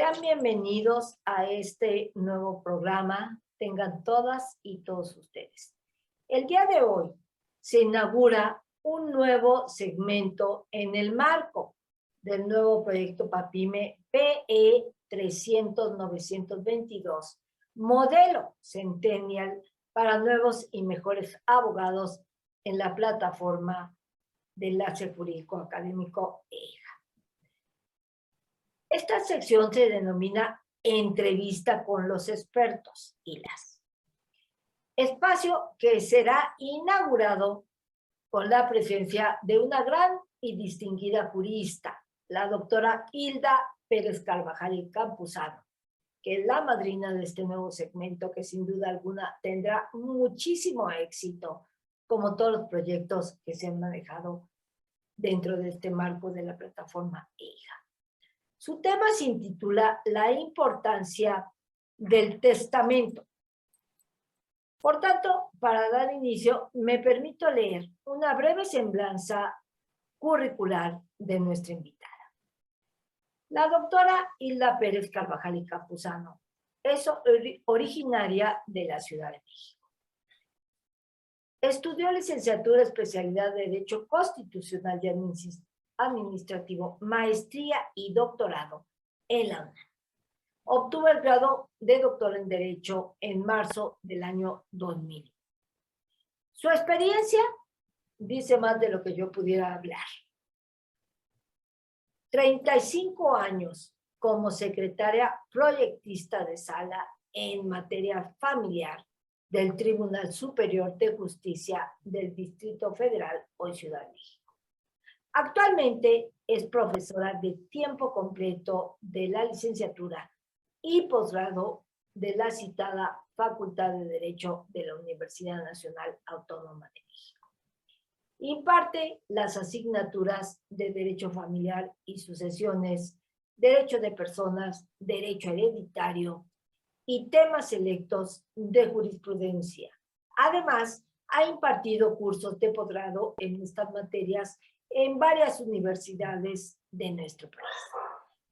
Sean bienvenidos a este nuevo programa. Tengan todas y todos ustedes. El día de hoy se inaugura un nuevo segmento en el marco del nuevo proyecto PAPIME PE 300-922, modelo Centennial para nuevos y mejores abogados en la plataforma de Enlace Jurídico Académico EJA. Esta sección se denomina Entrevista con los expertos y las. Espacio que será inaugurado con la presencia de una gran y distinguida jurista, la doctora Hilda Pérez Carvajal y Campuzano, que es la madrina de este nuevo segmento que sin duda alguna tendrá muchísimo éxito, como todos los proyectos que se han manejado dentro de este marco de la plataforma EJA. Su tema se intitula La importancia del testamento. Por tanto, para dar inicio, me permito leer una breve semblanza curricular de nuestra invitada. La doctora Hilda Pérez Carvajal y Campuzano es originaria de la Ciudad de México. Estudió licenciatura, especialidad de Derecho Constitucional y Administrativo, maestría y doctorado en la UNAM. Obtuvo el grado de doctor en Derecho en marzo del año 2000. Su experiencia dice más de lo que yo pudiera hablar. 35 años como secretaria proyectista de sala en materia familiar del Tribunal Superior de Justicia del Distrito Federal, hoy Ciudad de México. Actualmente es profesora de tiempo completo de la licenciatura y posgrado de la citada Facultad de Derecho de la Universidad Nacional Autónoma de México. Imparte las asignaturas de Derecho Familiar y Sucesiones, Derecho de Personas, Derecho Hereditario y temas selectos de jurisprudencia. Además, ha impartido cursos de posgrado en estas materias en varias universidades de nuestro país.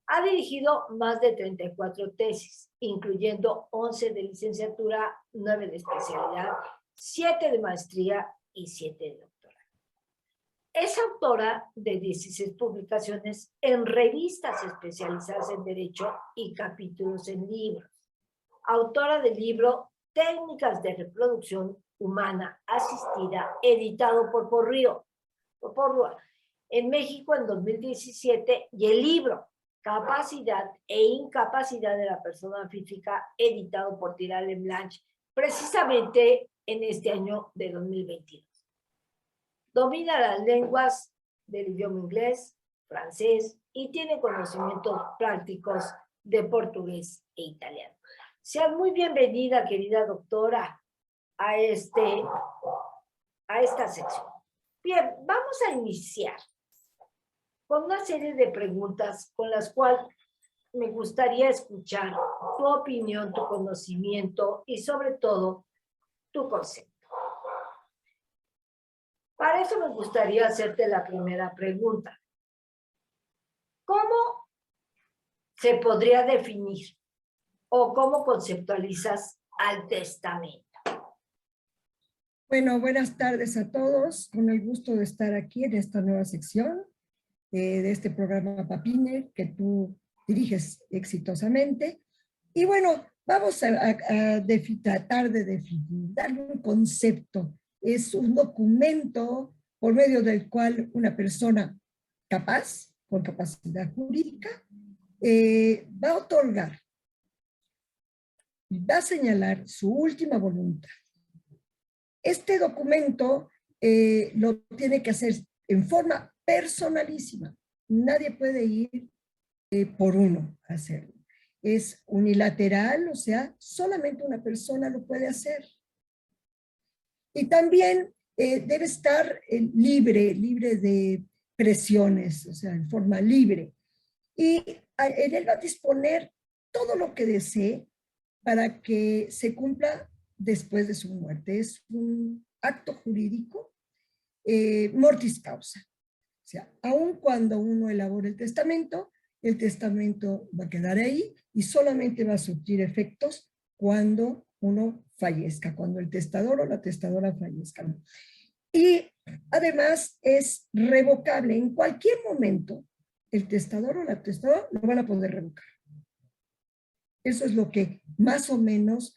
Ha dirigido más de 34 tesis, incluyendo 11 de licenciatura, 9 de especialidad, 7 de maestría y 7 de doctorado. Es autora de 16 publicaciones en revistas especializadas en Derecho y capítulos en libros. Autora del libro Técnicas de Reproducción Humana Asistida, editado por Porrúa en México en 2017, y el libro Capacidad e Incapacidad de la Persona Física, editado por Tirale Blanche, precisamente en este año de 2022. Domina las lenguas del idioma inglés, francés y tiene conocimientos prácticos de portugués e italiano. Sean muy bienvenida, querida doctora, a esta sección. Bien, vamos a iniciar con una serie de preguntas con las cuales me gustaría escuchar tu opinión, tu conocimiento y sobre todo tu concepto. Para eso me gustaría hacerte la primera pregunta. ¿Cómo se podría definir o cómo conceptualizas al testamento? Bueno, buenas tardes a todos. Con el gusto de estar aquí en esta nueva sección de este programa PAPIME que tú diriges exitosamente. Y bueno, vamos a tratar de definir, darle un concepto. Es un documento por medio del cual una persona capaz, con capacidad jurídica, va a otorgar, va a señalar su última voluntad. Este documento lo tiene que hacer en forma personalísima. Nadie puede ir por uno a hacerlo. Es unilateral, o sea, solamente una persona lo puede hacer. Y también debe estar libre de presiones, o sea, en forma libre. Y él va a disponer todo lo que desee para que se cumpla después de su muerte. Es un acto jurídico mortis causa. O sea, aun cuando uno elabora el testamento va a quedar ahí y solamente va a surtir efectos cuando uno fallezca, cuando el testador o la testadora fallezcan. Y además es revocable. En cualquier momento, el testador o la testadora lo van a poder revocar. Eso es lo que más o menos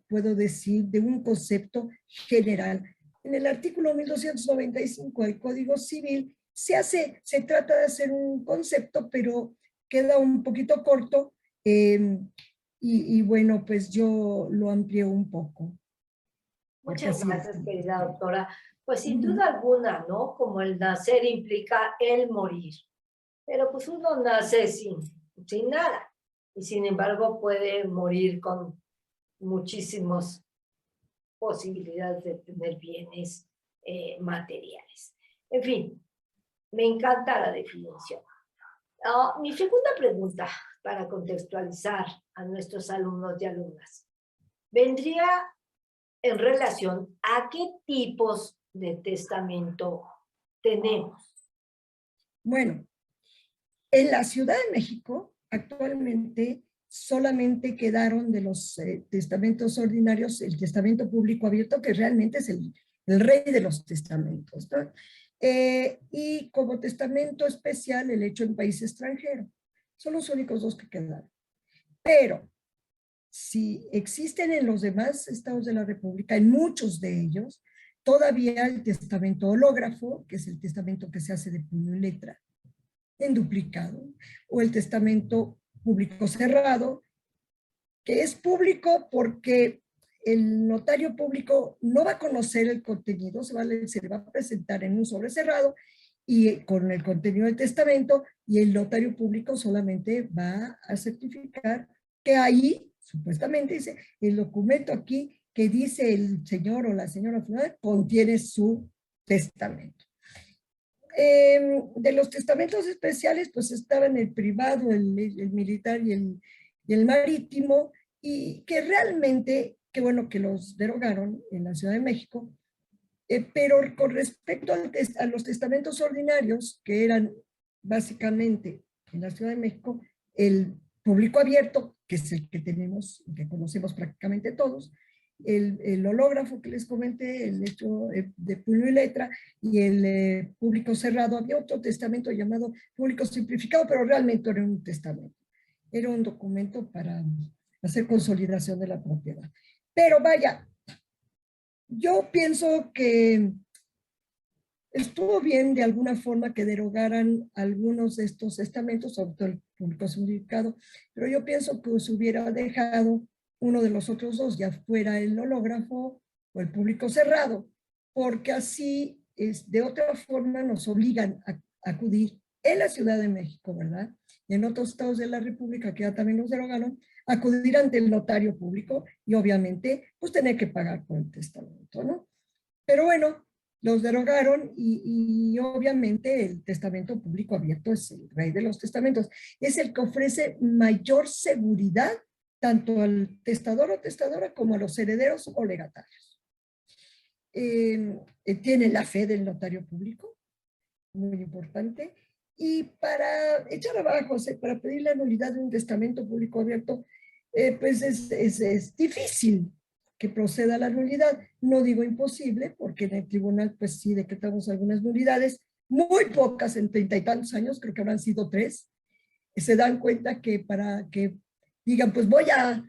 puedo decir de un concepto general. En el artículo 1295 del Código Civil se trata de hacer un concepto, pero queda un poquito corto y bueno, pues yo lo amplié un poco. Muchas gracias, querida doctora. Pues sin duda alguna, ¿no? Como el nacer implica el morir. Pero pues uno nace sin nada. Y sin embargo puede morir con muchísimas posibilidades de tener bienes materiales. En fin, me encanta la definición. Mi segunda pregunta, para contextualizar a nuestros alumnos y alumnas, vendría en relación a qué tipos de testamento tenemos. Bueno, en la Ciudad de México actualmente solamente quedaron de los testamentos ordinarios el testamento público abierto, que realmente es el rey de los testamentos, ¿no? Y como testamento especial el hecho en país extranjero. Son los únicos dos que quedaron. Pero si existen en los demás estados de la República, en muchos de ellos, todavía el testamento hológrafo, que es el testamento que se hace de puño y letra, en duplicado, o el testamento público cerrado, que es público porque el notario público no va a conocer el contenido, se le va a presentar en un sobre cerrado y con el contenido del testamento, y el notario público solamente va a certificar que ahí, supuestamente dice, el documento aquí que dice el señor o la señora contiene su testamento. De los testamentos especiales, pues estaban el privado, el militar y el marítimo, y que realmente, qué bueno que los derogaron en la Ciudad de México, pero con respecto a los testamentos ordinarios, que eran básicamente en la Ciudad de México, el público abierto, que es el que tenemos, que conocemos prácticamente todos, el hológrafo que les comenté, el hecho de puño y letra, y el público cerrado. Había otro testamento llamado público simplificado, pero realmente era un testamento. Era un documento para hacer consolidación de la propiedad. Pero vaya, yo pienso que estuvo bien de alguna forma que derogaran algunos de estos testamentos, sobre todo el público simplificado, pero yo pienso que se hubiera dejado uno de los otros dos, ya fuera el hológrafo o el público cerrado, porque así de otra forma nos obligan a acudir en la Ciudad de México, ¿verdad? Y en otros estados de la República que ya también los derogaron, acudir ante el notario público y obviamente pues tener que pagar por el testamento, ¿no? Pero bueno, los derogaron y obviamente el testamento público abierto es el rey de los testamentos. Es el que ofrece mayor seguridad tanto al testador o testadora como a los herederos o legatarios. Tiene la fe del notario público, muy importante. Y para echar abajo, o sea, para pedir la nulidad de un testamento público abierto, pues es difícil que proceda la nulidad. No digo imposible, porque en el tribunal pues sí decretamos algunas nulidades, muy pocas en 30 y tantos años, creo que habrán sido 3. Se dan cuenta que para que digan, pues voy a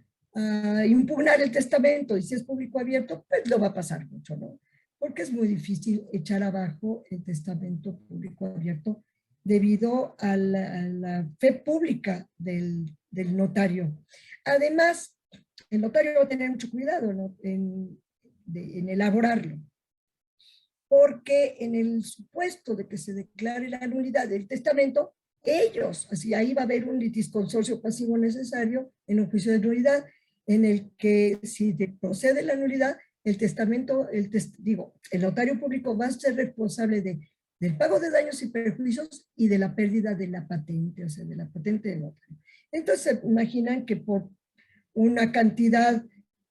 impugnar el testamento, y si es público abierto, pues lo va a pasar mucho, ¿no? Porque es muy difícil echar abajo el testamento público abierto debido a la fe pública del notario. Además, el notario va a tener mucho cuidado, ¿no? en elaborarlo, porque en el supuesto de que se declare la nulidad del testamento, ellos, así ahí va a haber un litisconsorcio pasivo necesario en un juicio de nulidad, en el que si procede la nulidad, el testamento, el notario público va a ser responsable del pago de daños y perjuicios y de la pérdida de la patente, o sea, de la patente del notario. Entonces, imaginan que por una cantidad,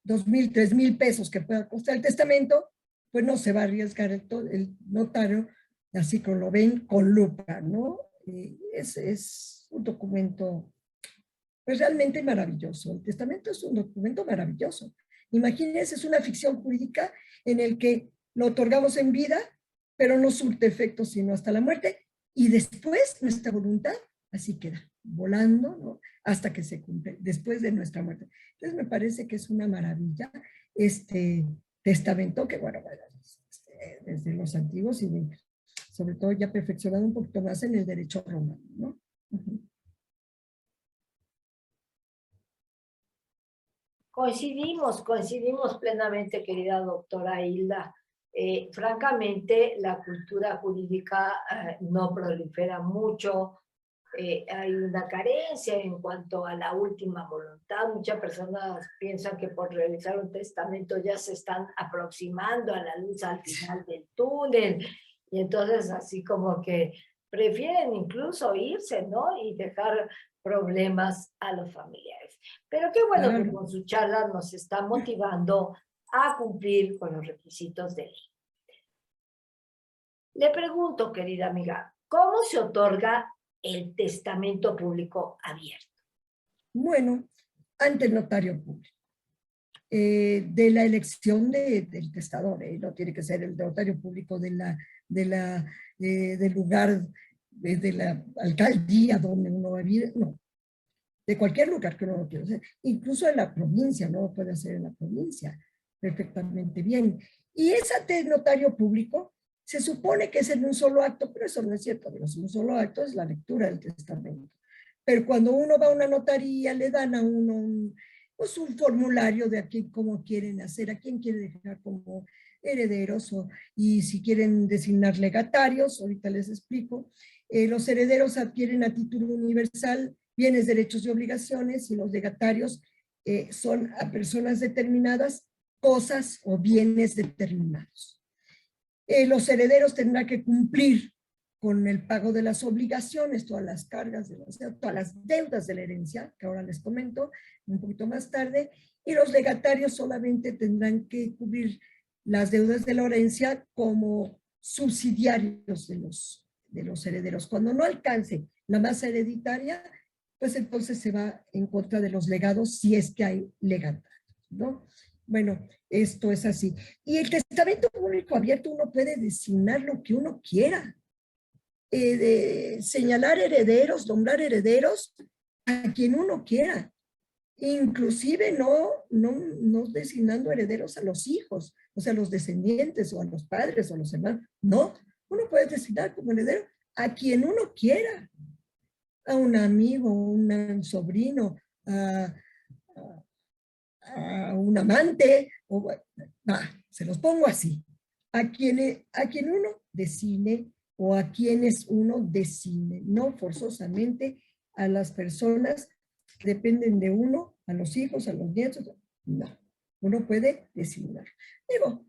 2,000, 3,000 pesos que pueda costar el testamento, pues no se va a arriesgar el notario, así como lo ven con lupa, ¿no? Es un documento pues realmente maravilloso. El testamento es un documento maravilloso. Imagínense, es una ficción jurídica en el que lo otorgamos en vida, pero no surte efecto sino hasta la muerte, y después nuestra voluntad así queda, volando, ¿no? Hasta que se cumple, después de nuestra muerte. Entonces me parece que es una maravilla este testamento que, bueno, desde los antiguos y sobre todo ya perfeccionado un poquito más en el derecho romano, ¿no? Coincidimos plenamente, querida doctora Hilda. Francamente, la cultura jurídica no prolifera mucho. Hay una carencia en cuanto a la última voluntad. Muchas personas piensan que por realizar un testamento ya se están aproximando a la luz al final del túnel, y entonces así como que prefieren incluso irse, ¿no? Y dejar problemas a los familiares. Pero qué bueno que con su charla nos está motivando a cumplir con los requisitos de ley. Le pregunto, querida amiga, ¿cómo se otorga el testamento público abierto? Bueno, ante el notario público. De la elección del testador, no tiene que ser el notario público del lugar, de la alcaldía donde uno va a vivir, no, de cualquier lugar que uno lo quiera hacer, incluso en la provincia, no lo puede hacer en la provincia, perfectamente bien. Y ese notario público se supone que es en un solo acto, pero eso no es cierto, pero en un solo acto es la lectura del testamento. Pero cuando uno va a una notaría, le dan a uno pues un formulario de a quién, cómo quieren hacer, a quién quiere dejar como herederos, y si quieren designar legatarios, ahorita les explico. Los herederos adquieren a título universal bienes, derechos y obligaciones, y los legatarios son a personas determinadas, cosas o bienes determinados. Los herederos tendrán que cumplir con el pago de las obligaciones, todas las cargas, todas las deudas de la herencia, que ahora les comento un poquito más tarde, y los legatarios solamente tendrán que cubrir las deudas de la herencia como subsidiarios de los herederos. Cuando no alcance la masa hereditaria, pues entonces se va en contra de los legados si es que hay legatarios, ¿no? Bueno, esto es así. Y el testamento público abierto uno puede designar lo que uno quiera. De señalar herederos, nombrar herederos a quien uno quiera, inclusive no designando herederos a los hijos, o sea, a los descendientes o a los padres o a los hermanos, no, uno puede designar como heredero a quien uno quiera, a un amigo, un sobrino, a un amante, se los pongo así, a quien uno designe o a quienes uno designe, no forzosamente a las personas que dependen de uno, a los hijos, a los nietos, no, uno puede designar. Digo,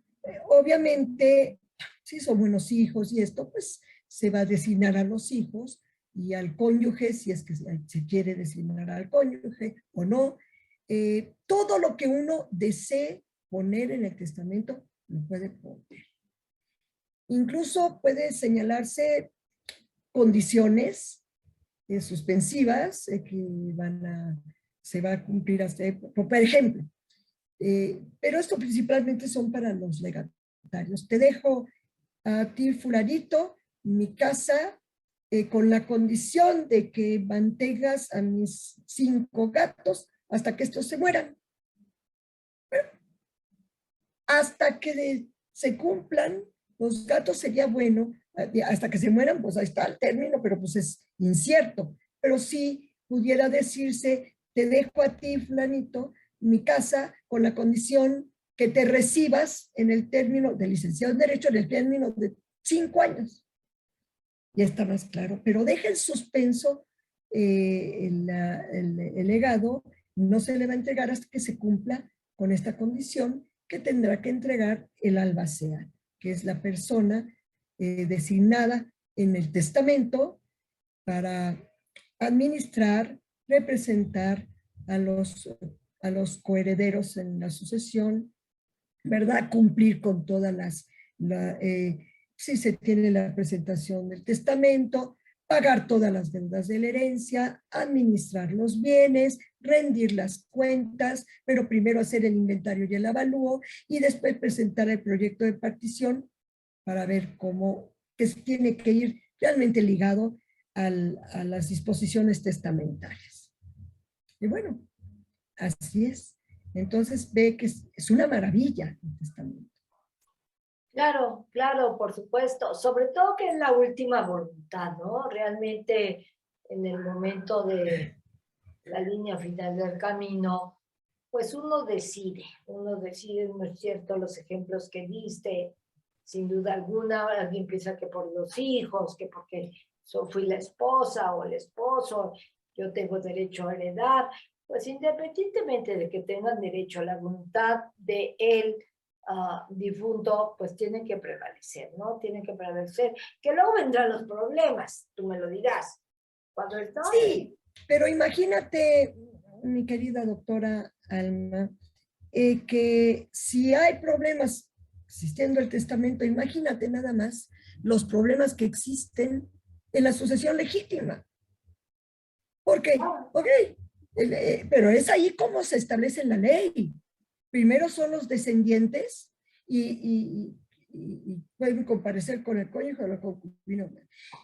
obviamente, si son buenos hijos y esto, pues se va a designar a los hijos y al cónyuge, si es que se quiere designar al cónyuge o no. Todo lo que uno desee poner en el testamento, lo puede poner. Incluso puede señalarse condiciones suspensivas que se va a cumplir hasta, por ejemplo, pero esto principalmente son para los legatarios. Te dejo a ti, fulanito, mi casa, con la condición de que mantengas a mis 5 gatos hasta que estos se mueran. Hasta que se cumplan los gatos sería bueno, hasta que se mueran, pues ahí está el término, pero pues es incierto. Pero sí pudiera decirse, te dejo a ti, fulanito, mi casa, con la condición que te recibas en el término de licenciado en Derecho, en el término de 5 años. Ya está más claro, pero deja en suspenso el legado, no se le va a entregar hasta que se cumpla con esta condición que tendrá que entregar el albacea, que es la persona designada en el testamento para administrar, representar a los coherederos en la sucesión, ¿verdad? Cumplir con todas si se tiene la presentación del testamento, pagar todas las deudas de la herencia, administrar los bienes, rendir las cuentas, pero primero hacer el inventario y el avalúo y después presentar el proyecto de partición para ver cómo que tiene que ir realmente ligado a las disposiciones testamentarias. Y bueno, así es. Entonces ve que es una maravilla el testamento. Claro, claro, por supuesto. Sobre todo que es la última voluntad, ¿no? Realmente en el momento de la línea final del camino, pues uno decide, ¿no es cierto? Los ejemplos que diste, sin duda alguna, alguien piensa que por los hijos, que porque fui la esposa o el esposo, yo tengo derecho a heredar, pues independientemente de que tengan derecho a la voluntad de él, difunto, pues tienen que prevalecer, ¿no? Tienen que prevalecer, que luego vendrán los problemas, tú me lo dirás. Cuando está... Sí, pero imagínate, mi querida doctora Alma, que si hay problemas existiendo el testamento, imagínate nada más los problemas que existen en la sucesión legítima. ¿Por qué? Ok, pero es ahí como se establece en la ley. Primero son los descendientes y pueden comparecer con el cónyuge o la concubina.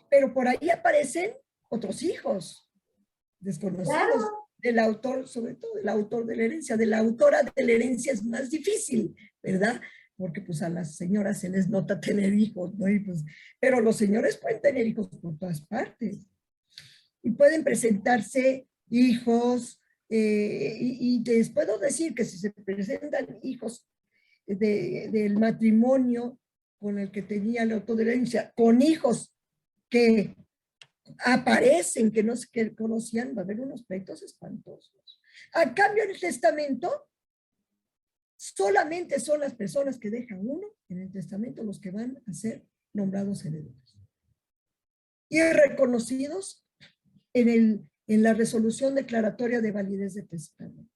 Pero por ahí aparecen otros hijos desconocidos Claro. del autor, sobre todo del autor de la herencia. De la autora de la herencia es más difícil, ¿verdad? Porque pues a las señoras se les nota tener hijos, ¿no? Y pues, pero los señores pueden tener hijos por todas partes. Y pueden presentarse hijos, y les puedo decir que si se presentan hijos del matrimonio con el que tenía la autoherencia, con hijos que aparecen, que no se conocían, va a haber unos pleitos espantosos. A cambio, en el testamento, solamente son las personas que dejan uno en el testamento los que van a ser nombrados herederos y reconocidos en la resolución declaratoria de validez de testamento.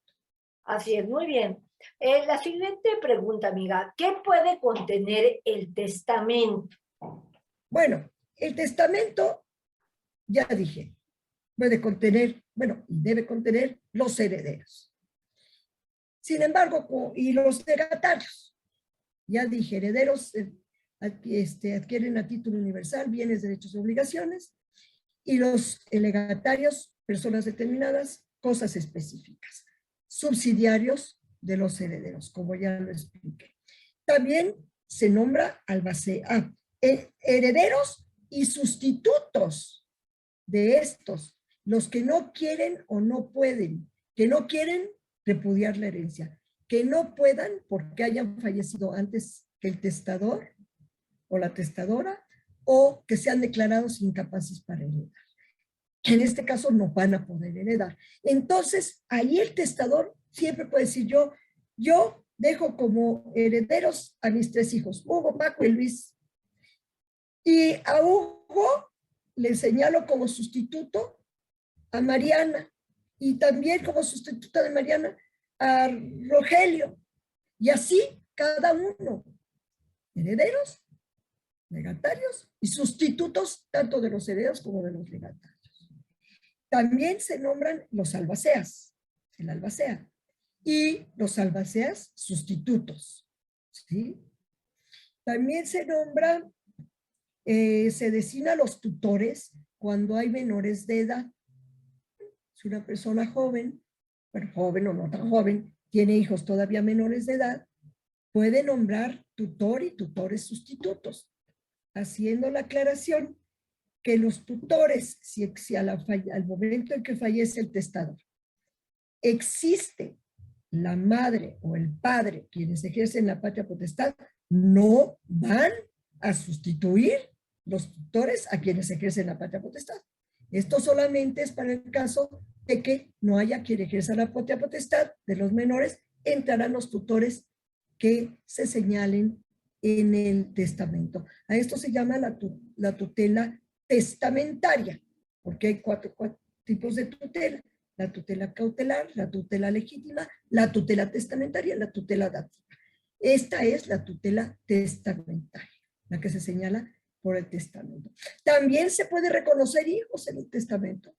Así es, muy bien. La siguiente pregunta, amiga, ¿qué puede contener el testamento? Bueno, el testamento, ya dije, puede contener, bueno, y debe contener los herederos. Sin embargo, y los legatarios, ya dije, herederos adquieren a título universal bienes, derechos y obligaciones, y los legatarios, personas determinadas, cosas específicas, subsidiarios de los herederos, como ya lo expliqué. También se nombra albacea, herederos y sustitutos de estos, los que no quieren o no pueden, que no quieren repudiar la herencia, que no puedan porque hayan fallecido antes que el testador o la testadora, o que sean declarados incapaces para heredar. En este caso no van a poder heredar. Entonces, ahí el testador siempre puede decir, yo dejo como herederos a mis 3 hijos, Hugo, Paco y Luis. Y a Hugo le señalo como sustituto a Mariana, y también como sustituta de Mariana a Rogelio, y así cada uno, herederos, legatarios y sustitutos tanto de los herederos como de los legatarios. También se nombran los albaceas, el albacea, y los albaceas sustitutos, ¿sí? También se nombra, se designa a los tutores cuando hay menores de edad. Si una persona joven, bueno, joven o no tan joven, tiene hijos todavía menores de edad, puede nombrar tutor y tutores sustitutos, haciendo la aclaración que los tutores, si al momento en que fallece el testador, existe la madre o el padre quienes ejercen la patria potestad, no van a sustituir los tutores a quienes ejercen la patria potestad. Esto solamente es para el caso de que no haya quien ejerza la patria potestad de los menores, entrarán los tutores que se señalen en el testamento. A esto se llama la tutela testamentaria, porque hay cuatro tipos de tutela: la tutela cautelar, la tutela legítima, la tutela testamentaria y la tutela dativa. Esta es la tutela testamentaria, la que se señala por el testamento. También se puede reconocer hijos en el testamento.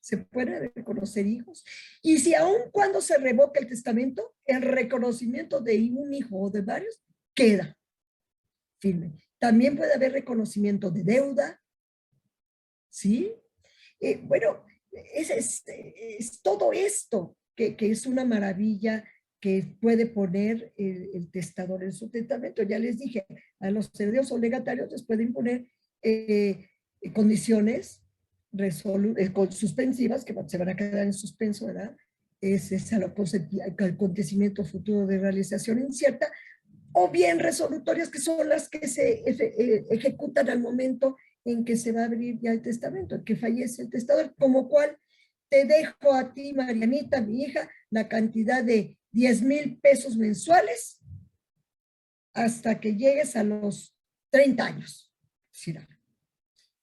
Se puede reconocer hijos. Y si aun cuando se revoca el testamento, el reconocimiento de un hijo o de varios queda firme. También puede haber reconocimiento de deuda, ¿sí? Bueno, es todo esto que es una maravilla que puede poner el testador en su testamento. Ya les dije, a los herederos o legatarios les pueden poner condiciones suspensivas que se van a quedar en suspenso, ¿verdad? Es el acontecimiento futuro de realización incierta, o bien resolutorias, que son las que se ejecutan al momento en que se va a abrir ya el testamento, en que fallece el testador, como cual te dejo a ti, Marianita, mi hija, la cantidad de 10,000 pesos mensuales hasta que llegues a los 30 años.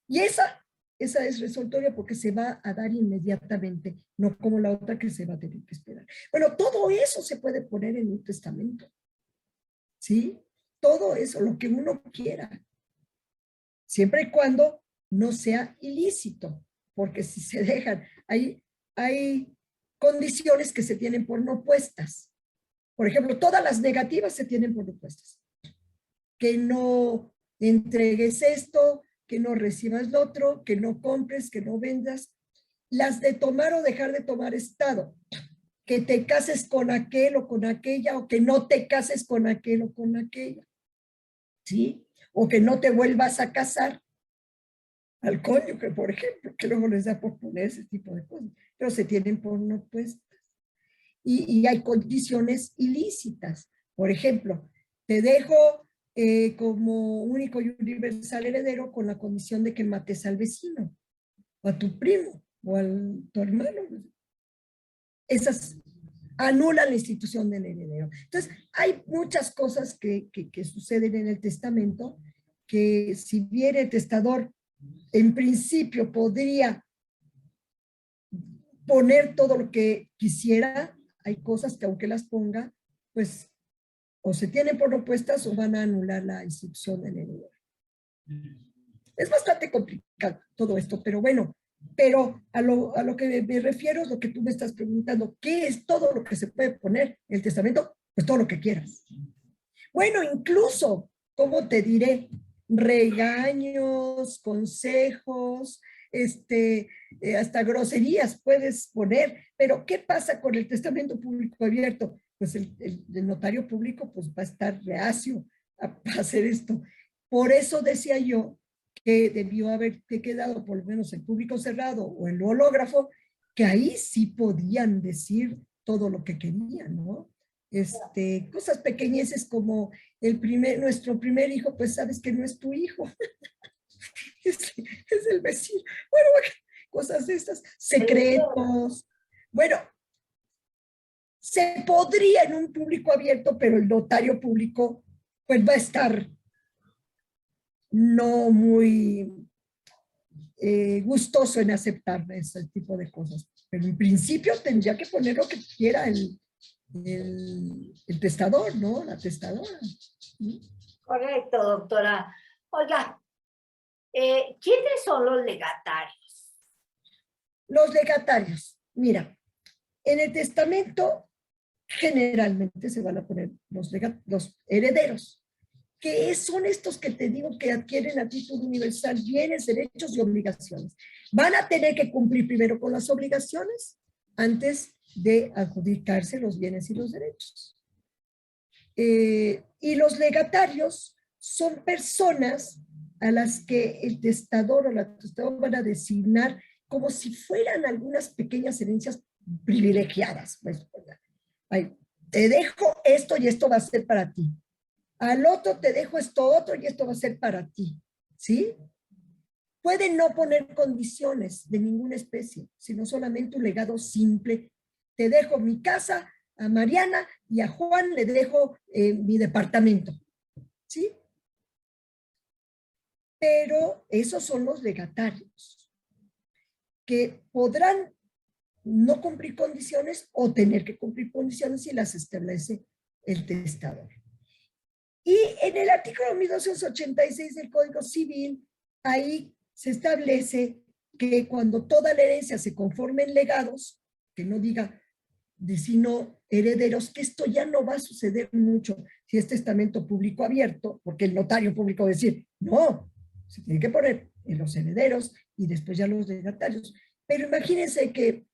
Y esa es resolutoria porque se va a dar inmediatamente, no como la otra que se va a tener que esperar. Bueno, todo eso se puede poner en un testamento, ¿sí? Todo eso, lo que uno quiera, siempre y cuando no sea ilícito, porque si se dejan, hay condiciones que se tienen por no puestas. Por ejemplo, todas las negativas se tienen por no puestas. Que no entregues esto, que no recibas lo otro, que no compres, que no vendas. Las de tomar o dejar de tomar estado. Que te cases con aquel o con aquella, o que no te cases con aquel o con aquella. ¿Sí? O que no te vuelvas a casar al cónyuge, por ejemplo, que luego les da por poner ese tipo de cosas, pero se tienen por no puestas. Y hay condiciones ilícitas. Por ejemplo, te dejo como único y universal heredero con la condición de que mates al vecino, o a tu primo, o a tu hermano. Esas anulan la institución del heredero. Entonces, hay muchas cosas que suceden en el testamento, que si bien el testador en principio podría poner todo lo que quisiera, hay cosas que aunque las ponga, pues o se tienen por opuestas o van a anular la institución del heredero. Es bastante complicado todo esto, pero bueno, pero a lo que me refiero es lo que tú me estás preguntando, ¿qué es todo lo que se puede poner en el testamento? Pues todo lo que quieras. Bueno, incluso, ¿cómo te diré? Regaños, consejos, hasta groserías puedes poner, pero ¿qué pasa con el testamento público abierto? Pues el notario público pues va a estar reacio a hacer esto. Por eso decía yo que debió haberte quedado por lo menos el público cerrado o el hológrafo, que ahí sí podían decir todo lo que querían, ¿no? Cosas pequeñeces como nuestro primer hijo, pues sabes que no es tu hijo, es el vecino. Bueno, cosas de estas, secretos. Bueno, se podría en un público abierto, pero el notario público pues va a estar no muy gustoso en aceptar ese tipo de cosas. Pero en principio tendría que poner lo que quiera el testador, ¿no? La testadora. Correcto, doctora. Oiga, ¿quiénes son los legatarios? Los legatarios, mira, en el testamento generalmente se van a poner los herederos, que son estos que te digo que adquieren a título universal bienes, derechos y obligaciones. Van a tener que cumplir primero con las obligaciones antes de adjudicarse los bienes y los derechos. Y los legatarios son personas a las que el testador o la testadora van a designar como si fueran algunas pequeñas herencias privilegiadas. Pues, ay, te dejo esto y esto va a ser para ti. Al otro te dejo esto otro y esto va a ser para ti. ¿Sí? Pueden no poner condiciones de ninguna especie, sino solamente un legado simple. Te dejo mi casa, a Mariana y a Juan le dejo mi departamento. ¿Sí? Pero esos son los legatarios, que podrán no cumplir condiciones o tener que cumplir condiciones si las establece el testador. Y en el artículo 1286 del Código Civil, ahí se establece que cuando toda la herencia se conforme en legados, que no diga de sino herederos, que esto ya no va a suceder mucho si es testamento público abierto, porque el notario público va a decir, no, se tiene que poner en los herederos y después ya los legatarios. Pero imagínense que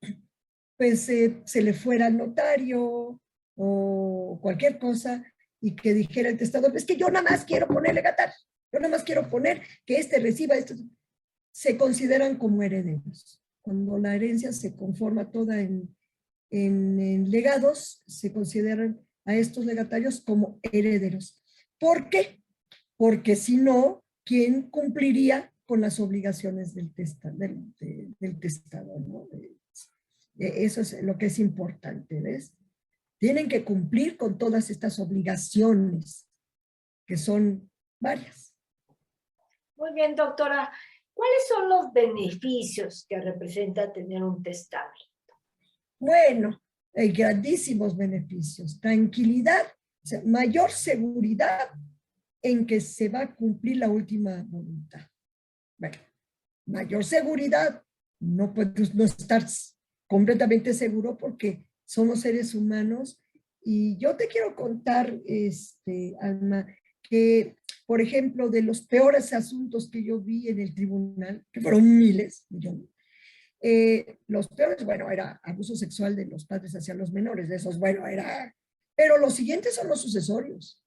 pues se le fuera al notario o cualquier cosa y que dijera el testador, es que yo nada más quiero poner legatario, yo nada más quiero poner que este reciba esto. Se consideran como herederos. Cuando la herencia se conforma toda en legados, se consideran a estos legatarios como herederos. ¿Por qué? Porque si no, ¿quién cumpliría con las obligaciones del testador? ¿No? Eso es lo que es importante, ¿ves? Tienen que cumplir con todas estas obligaciones, que son varias. Muy bien, doctora. ¿Cuáles son los beneficios que representa tener un testamento? Bueno, hay grandísimos beneficios. Tranquilidad, o sea, mayor seguridad en que se va a cumplir la última voluntad. Bueno, mayor seguridad, no puedes no estar completamente seguro porque somos seres humanos. Y yo te quiero contar, Alma, que, por ejemplo, de los peores asuntos que yo vi en el tribunal, que fueron miles, millones, los peores, bueno, era abuso sexual de los padres hacia los menores, de esos, bueno, era, pero los siguientes son los sucesorios,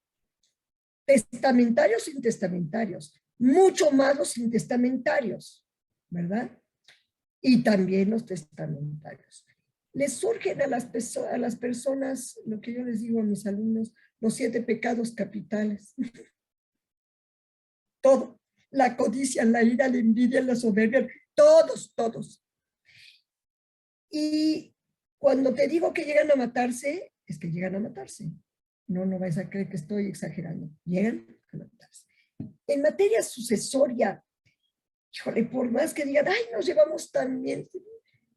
testamentarios, intestamentarios, mucho más los intestamentarios, ¿verdad? Y también los testamentarios. Les surgen a las personas, lo que yo les digo a mis alumnos, los 7 pecados capitales. Todo, la codicia, la ira, la envidia, la soberbia, todos. Y cuando te digo que llegan a matarse, es que llegan a matarse. No vais a creer que estoy exagerando. Llegan a matarse. En materia sucesoria, híjole, por más que digan, ay, nos llevamos tan bien,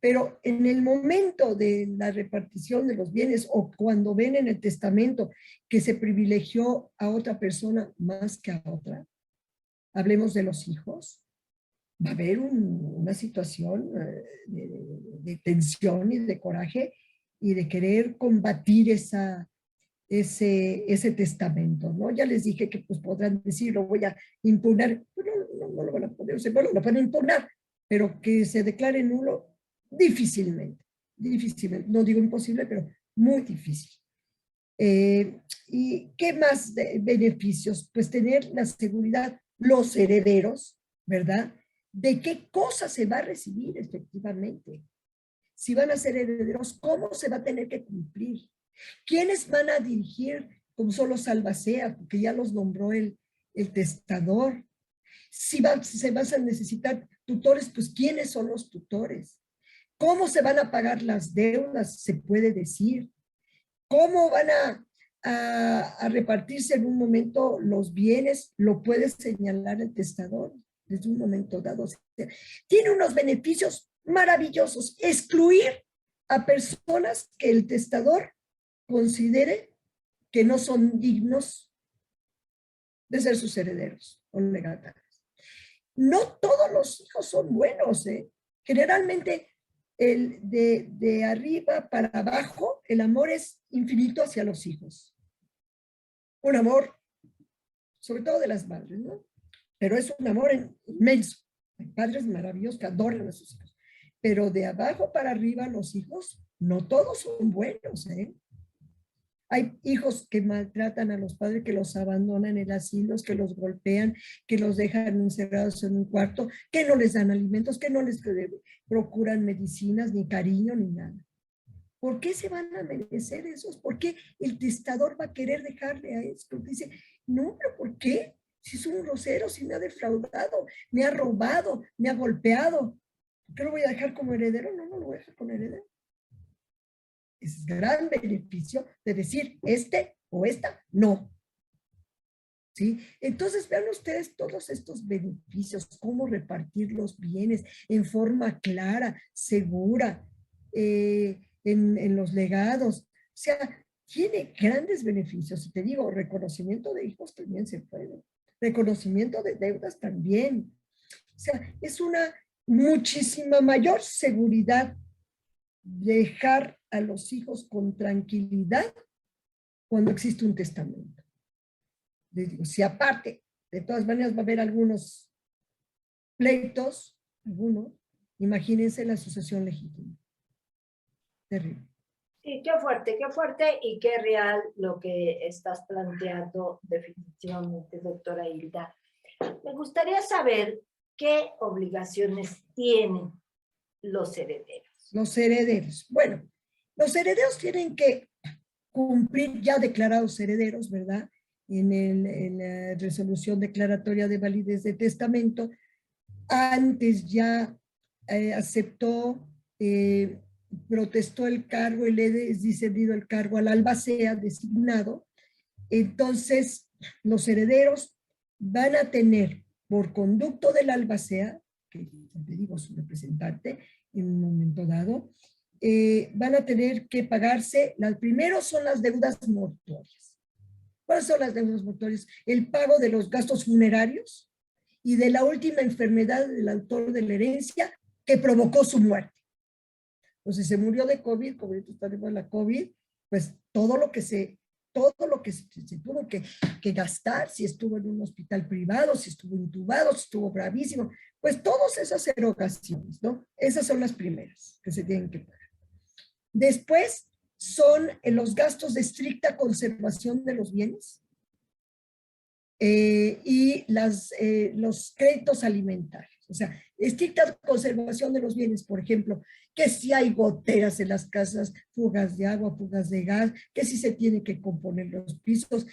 pero en el momento de la repartición de los bienes o cuando ven en el testamento que se privilegió a otra persona más que a otra, hablemos de los hijos, va a haber una situación de tensión y de coraje y de querer combatir ese testamento, ¿no? Ya les dije que pues podrán decir, lo voy a impugnar, pero no lo van a poder, o sea, bueno, lo van a impugnar, pero que se declare nulo, difícilmente, no digo imposible, pero muy difícil. ¿Y qué más de beneficios? Pues tener la seguridad, los herederos, ¿verdad? De qué cosa se va a recibir efectivamente. Si van a ser herederos, ¿cómo se va a tener que cumplir? ¿Quiénes van a dirigir como solo Salvacea? Porque ya los nombró el testador. Si se van a necesitar tutores, pues ¿quiénes son los tutores? ¿Cómo se van a pagar las deudas? Se puede decir. ¿Cómo van a repartirse en un momento los bienes? Lo puede señalar el testador desde un momento dado. Tiene unos beneficios maravillosos. Excluir a personas que el testador considere que no son dignos de ser sus herederos o legatarios. No todos los hijos son buenos, ¿eh? Generalmente de arriba para abajo, el amor es infinito hacia los hijos. Un amor, sobre todo de las madres, ¿no? Pero es un amor inmenso. Hay padres maravillosos que adoran a sus hijos. Pero de abajo para arriba, los hijos, no todos son buenos, ¿eh? Hay hijos que maltratan a los padres, que los abandonan en asilos, que los golpean, que los dejan encerrados en un cuarto, que no les dan alimentos, que no les procuran medicinas, ni cariño, ni nada. ¿Por qué se van a merecer esos? ¿Por qué el testador va a querer dejarle a esto? Dice, no, pero ¿por qué? Si es un grosero, si me ha defraudado, me ha robado, me ha golpeado. ¿Por qué lo voy a dejar como heredero? No lo voy a dejar como heredero. Es gran beneficio de decir este o esta, no. ¿Sí? Entonces vean ustedes todos estos beneficios, cómo repartir los bienes en forma clara, segura, en los legados. O sea, tiene grandes beneficios. Y te digo, reconocimiento de hijos también se puede. Reconocimiento de deudas también. O sea, es una muchísima mayor seguridad dejar a los hijos con tranquilidad cuando existe un testamento. Les digo, si aparte, de todas maneras va a haber algunos pleitos, algunos, imagínense la sucesión legítima. Terrible. Sí, qué fuerte y qué real lo que estás planteando definitivamente, doctora Hilda. Me gustaría saber qué obligaciones tienen los herederos. Los herederos. Bueno, los herederos tienen que cumplir ya declarados herederos, ¿verdad? En la resolución declaratoria de validez de testamento. Antes ya aceptó, protestó el cargo y le es discernido el cargo al albacea designado. Entonces, los herederos van a tener, por conducto del albacea, que te digo, su representante en un momento dado, van a tener que pagarse, primero son las deudas mortuorias. ¿Cuáles son las deudas mortuorias? El pago de los gastos funerarios y de la última enfermedad del autor de la herencia que provocó su muerte. Entonces, se murió de COVID, como ahorita está de la COVID, pues todo lo que se tuvo que gastar, si estuvo en un hospital privado, si estuvo intubado, si estuvo gravísimo, pues todas esas erogaciones, ¿no? Esas son las primeras que se tienen que pagar. Después son los gastos de estricta conservación de los bienes y los créditos alimentarios. O sea, estricta conservación de los bienes, por ejemplo, que si hay goteras en las casas, fugas de agua, fugas de gas, que si se tiene que componer los pisos,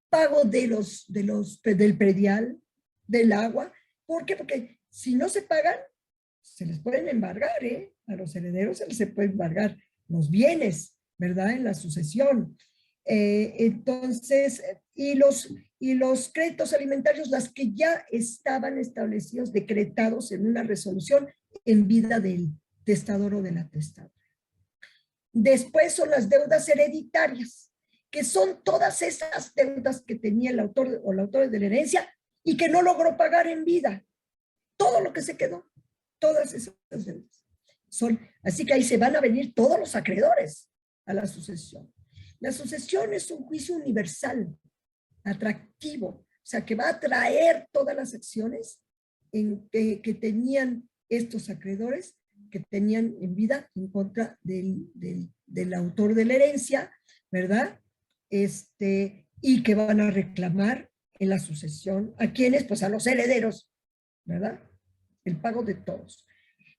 pago del predial, del agua. ¿Por qué? Porque si no se pagan, se les pueden embargar, ¿eh? A los herederos se les puede embargar los bienes, ¿verdad? En la sucesión. Entonces, y los créditos alimentarios, las que ya estaban establecidos, decretados en una resolución en vida del testador o de la testadora. Después son las deudas hereditarias, que son todas esas deudas que tenía el autor o la autora de la herencia y que no logró pagar en vida. Todo lo que se quedó, todas esas deudas. Así que ahí se van a venir todos los acreedores a la sucesión. La sucesión es un juicio universal, atractivo, o sea, que va a atraer todas las acciones que tenían estos acreedores, que tenían en vida en contra del autor de la herencia, ¿verdad? Y que van a reclamar en la sucesión. ¿A quiénes? Pues a los herederos, ¿verdad? El pago de todos.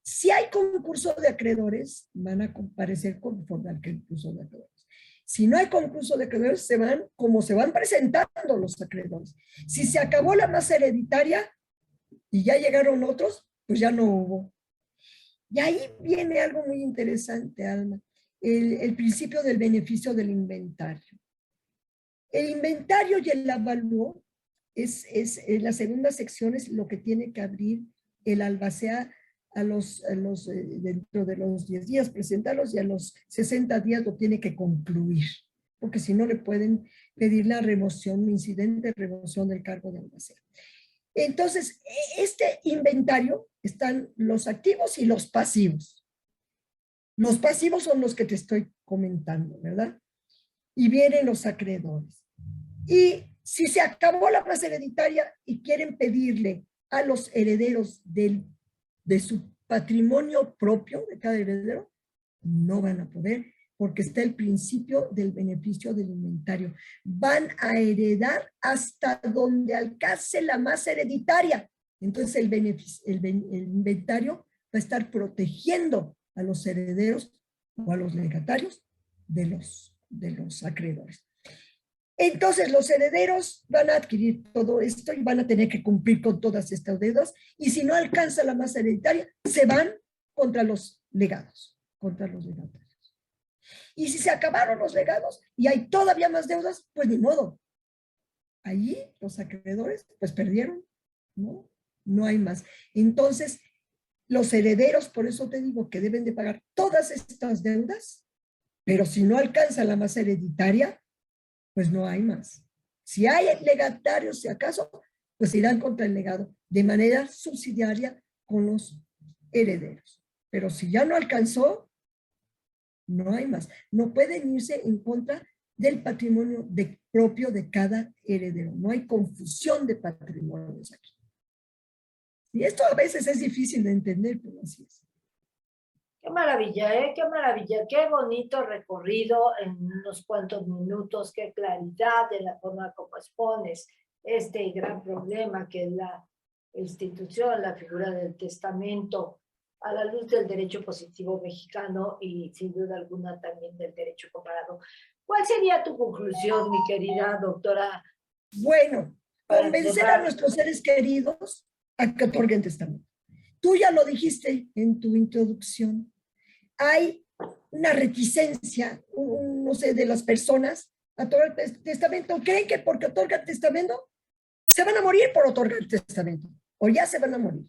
Si hay concurso de acreedores, van a comparecer conforme al concurso de acreedores. Si no hay concurso de acreedores, se van presentando los acreedores. Si se acabó la masa hereditaria y ya llegaron otros, pues ya no hubo. Y ahí viene algo muy interesante, Alma, el principio del beneficio del inventario. El inventario y el avalúo es en la segunda sección es lo que tiene que abrir el albacea dentro de los 10 días, presentarlos y a los 60 días lo tiene que concluir, porque si no le pueden pedir la remoción, incidente de remoción del cargo de albacea. Entonces, este inventario están los activos y los pasivos. Los pasivos son los que te estoy comentando, ¿verdad? Y vienen los acreedores. Y si se acabó la masa hereditaria y quieren pedirle a los herederos de su patrimonio propio de cada heredero, no van a poder porque está el principio del beneficio del inventario. Van a heredar hasta donde alcance la masa hereditaria. Entonces el inventario va a estar protegiendo a los herederos o a los legatarios de los acreedores. Entonces los herederos van a adquirir todo esto y van a tener que cumplir con todas estas deudas y si no alcanza la masa hereditaria, se van contra los legados, contra los legatarios. Y si se acabaron los legados y hay todavía más deudas, pues ni modo. Allí los acreedores pues perdieron, ¿no? No hay más. Entonces, los herederos, por eso te digo que deben de pagar todas estas deudas Pero si no alcanza la masa hereditaria, pues no hay más. Si hay legatarios, si acaso, pues irán contra el legado de manera subsidiaria con los herederos. Pero si ya no alcanzó, no hay más. No pueden irse en contra del patrimonio propio de cada heredero. No hay confusión de patrimonios aquí. Y esto a veces es difícil de entender, pero así es. Qué maravilla, ¿eh? Qué maravilla, qué bonito recorrido en unos cuantos minutos, qué claridad de la forma como expones este gran problema que es la institución, la figura del testamento, a la luz del derecho positivo mexicano y sin duda alguna también del derecho comparado. ¿Cuál sería tu conclusión, mi querida doctora? Bueno, convencer a nuestros seres queridos a que otorguen testamento. Tú ya lo dijiste en tu introducción. Hay una reticencia, no sé, de las personas a otorgar testamento. Creen que porque otorgan testamento se van a morir por otorgar testamento o ya se van a morir.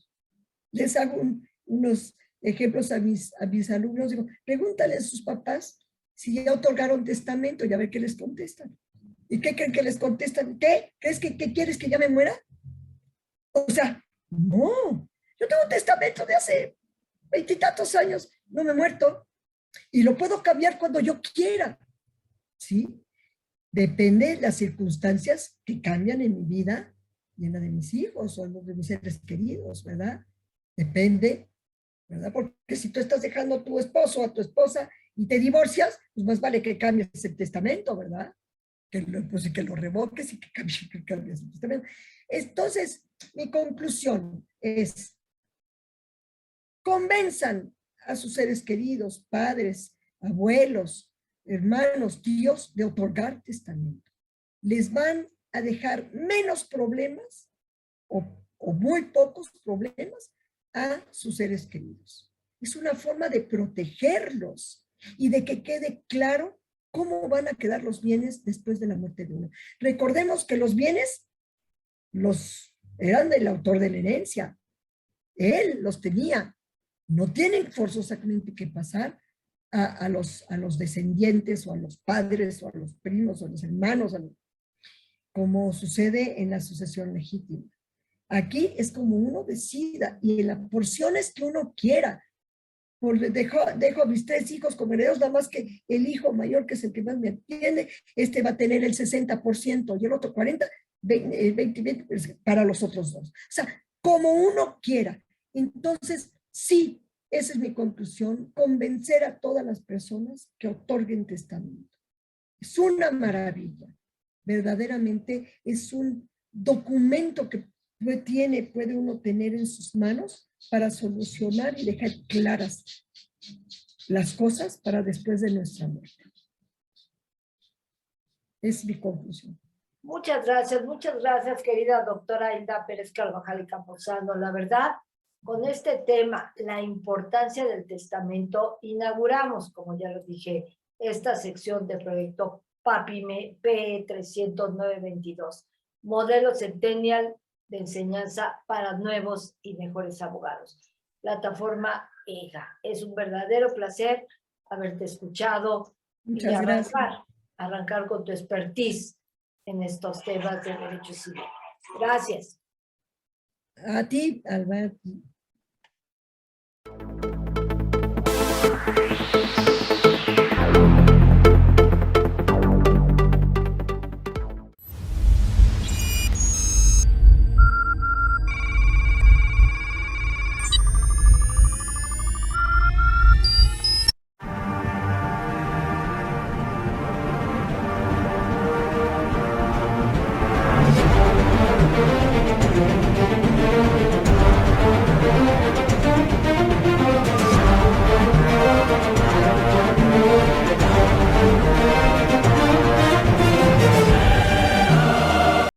Les hago unos ejemplos a mis alumnos. Digo, pregúntale a sus papás si ya otorgaron testamento y a ver qué les contestan. ¿Y qué creen que les contestan? ¿Qué? ¿Crees que quieres que ya me muera? O sea, no. Yo tengo un testamento de hace 20 y tantos años, no me he muerto. Y lo puedo cambiar cuando yo quiera. ¿Sí? Depende de las circunstancias que cambian en mi vida y en la de mis hijos o en los de mis seres queridos, ¿verdad? Depende, ¿verdad? Porque si tú estás dejando a tu esposo o a tu esposa y te divorcias, pues más vale que cambies el testamento, ¿verdad? Que lo revoques y que cambies el testamento. Entonces, mi conclusión es, convenzan a sus seres queridos, padres, abuelos, hermanos, tíos, de otorgar testamento. Les van a dejar menos problemas o muy pocos problemas a sus seres queridos. Es una forma de protegerlos y de que quede claro cómo van a quedar los bienes después de la muerte de uno. Recordemos que los bienes eran del autor de la herencia. Él los tenía. No tienen forzosamente que pasar a los descendientes o a los padres o a los primos o a los hermanos, como sucede en la sucesión legítima. Aquí es como uno decida y en las porciones que uno quiera. Dejo a mis 3 hijos como herederos, nada más que el hijo mayor, que es el que más me atiende, va a tener el 60% y el otro 40%, 20 para los otros 2. O sea, como uno quiera. Entonces, sí, esa es mi conclusión, convencer a todas las personas que otorguen testamento. Es una maravilla. Verdaderamente es un documento que puede uno tener en sus manos para solucionar y dejar claras las cosas para después de nuestra muerte. Es mi conclusión. Muchas gracias, querida doctora Hilda Pérez Carvajal y Camposano. La verdad, con este tema, la importancia del testamento, inauguramos, como ya lo dije, esta sección de proyecto PAPIME PE 30922, modelo Centennial de enseñanza para nuevos y mejores abogados. Plataforma EGA. Es un verdadero placer haberte escuchado. Muchas gracias. Arrancar con tu expertise en estos temas de derecho civil. Gracias. A ti, Alberto.